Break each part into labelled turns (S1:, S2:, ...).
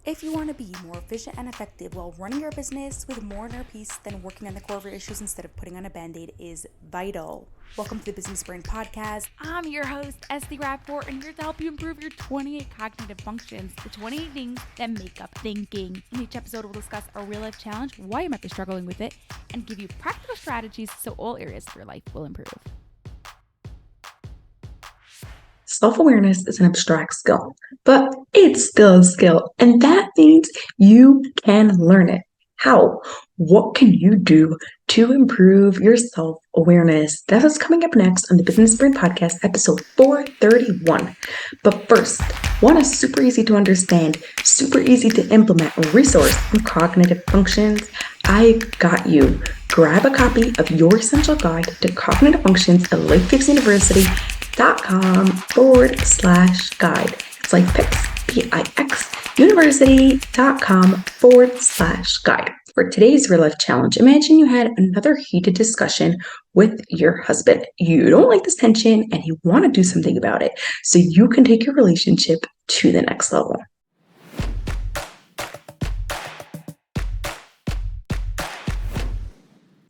S1: If you want to be more efficient and effective while running your business with more inner peace, then working on the core of your issues instead of putting on a band-aid is vital. Welcome to the Business Brain Podcast.
S2: I'm your host, Esty Rapport, and here to help you improve your 28 cognitive functions, the 28 things that make up thinking. In each episode, we'll discuss a real-life challenge, why you might be struggling with it, and give you practical strategies so all areas of your life will improve.
S3: Self-awareness is an abstract skill, but it's still a skill, and that means you can learn it. How? What can you do to improve your self-awareness? That is coming up next on the Business Brain Podcast, episode 431. But first, want a super easy to understand, super easy to implement resource on cognitive functions? I got you. Grab a copy of your essential guide to cognitive functions at lifefixuniversity.com/guide. It's LifePix, P-I-X, university.com/guide. For today's real life challenge, imagine you had another heated discussion with your husband. You don't like this tension and you want to do something about it so you can take your relationship to the next level.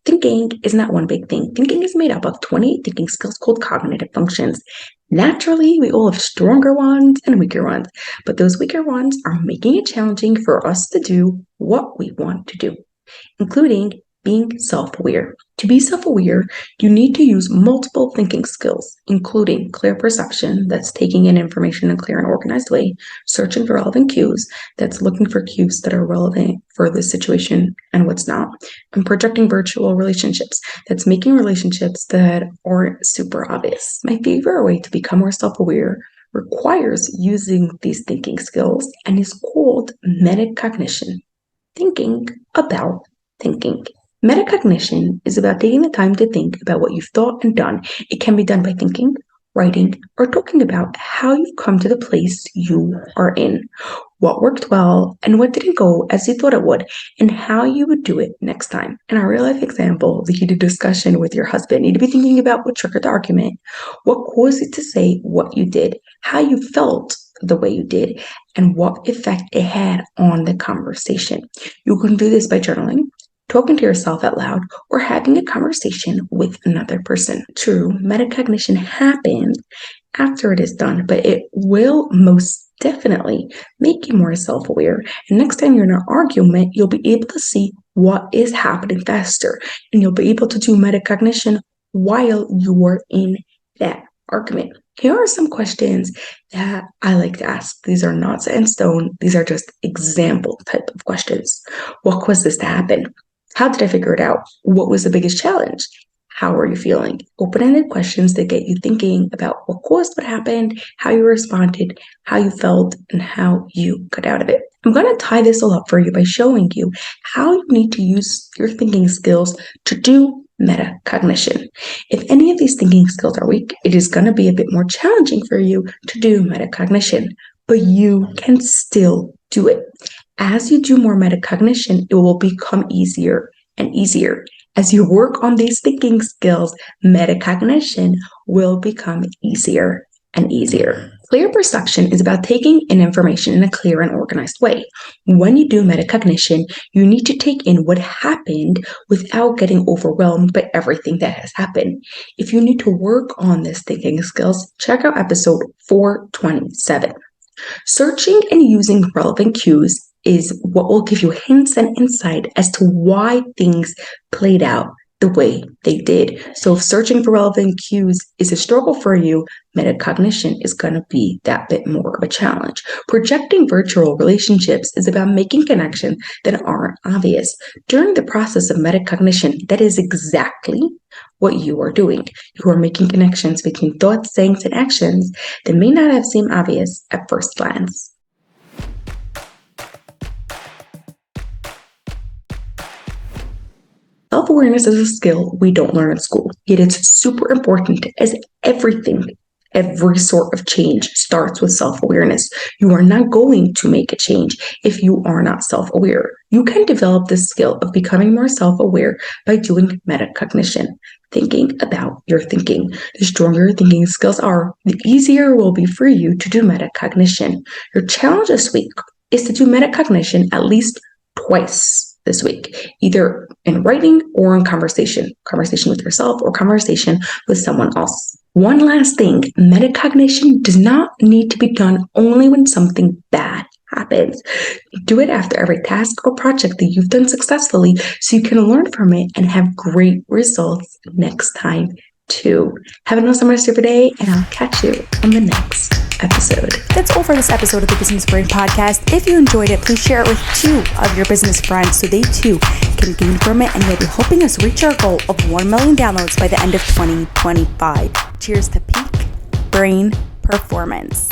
S3: Thinking is not one big thing. Thinking is made up of 28 thinking skills called cognitive functions. Naturally, we all have stronger ones and weaker ones, but those weaker ones are making it challenging for us to do what we want to do, including being self-aware. To be self-aware, you need to use multiple thinking skills, including clear perception, that's taking in information in a clear and organized way, searching for relevant cues, that's looking for cues that are relevant for the situation and what's not, and projecting virtual relationships, that's making relationships that aren't super obvious. My favorite way to become more self-aware requires using these thinking skills and is called metacognition. Thinking about thinking. Metacognition is about taking the time to think about what you've thought and done. It can be done by thinking, writing, or talking about how you've come to the place you are in, what worked well and what didn't go as you thought it would, and how you would do it next time. In our real life example, the heated discussion with your husband, you need to be thinking about what triggered the argument, what caused you to say what you did, how you felt the way you did, and what effect it had on the conversation. You can do this by journaling, talking to yourself out loud, or having a conversation with another person. True, metacognition happens after it is done, but it will most definitely make you more self-aware. And next time you're in an argument, you'll be able to see what is happening faster, and you'll be able to do metacognition while you are in that argument. Here are some questions that I like to ask. These are not set in stone. These are just example type of questions. What caused this to happen? How did I figure it out? What was the biggest challenge? How are you feeling? Open-ended questions that get you thinking about what caused what happened, how you responded, how you felt, and how you got out of it. I'm going to tie this all up for you by showing you how you need to use your thinking skills to do metacognition. If any of these thinking skills are weak, it is going to be a bit more challenging for you to do metacognition, but you can still do it. As you do more metacognition, it will become easier and easier. As you work on these thinking skills, metacognition will become easier and easier. Clear perception is about taking in information in a clear and organized way. When you do metacognition, you need to take in what happened without getting overwhelmed by everything that has happened. If you need to work on this thinking skills, check out episode 427. Searching and using relevant cues is what will give you hints and insight as to why things played out the way they did. So if searching for relevant cues is a struggle for you, metacognition is going to be that bit more of a challenge. Projecting virtual relationships is about making connections that aren't obvious. During the process of metacognition, that is exactly what you are doing. You are making connections between thoughts, sayings, and actions that may not have seemed obvious at first glance. Self-awareness is a skill we don't learn in school, yet it's super important as everything. Every sort of change starts with self-awareness. You are not going to make a change if you are not self-aware. You can develop the skill of becoming more self-aware by doing metacognition, thinking about your thinking. The stronger your thinking skills are, the easier it will be for you to do metacognition. Your challenge this week is to do metacognition at least twice this week, either in writing or in conversation with yourself or conversation with someone else. One last thing, metacognition does not need to be done only when something bad happens. Do it after every task or project that you've done successfully so you can learn from it and have great results next time too. Have an awesome rest of your day, and I'll catch you on the next episode.
S1: That's all for this episode of the Business Brain Podcast. If you enjoyed it, please share it with 2 of your business friends so they too can gain from it, and you'll be helping us reach our goal of 1 million downloads by the end of 2025. Cheers to peak brain performance.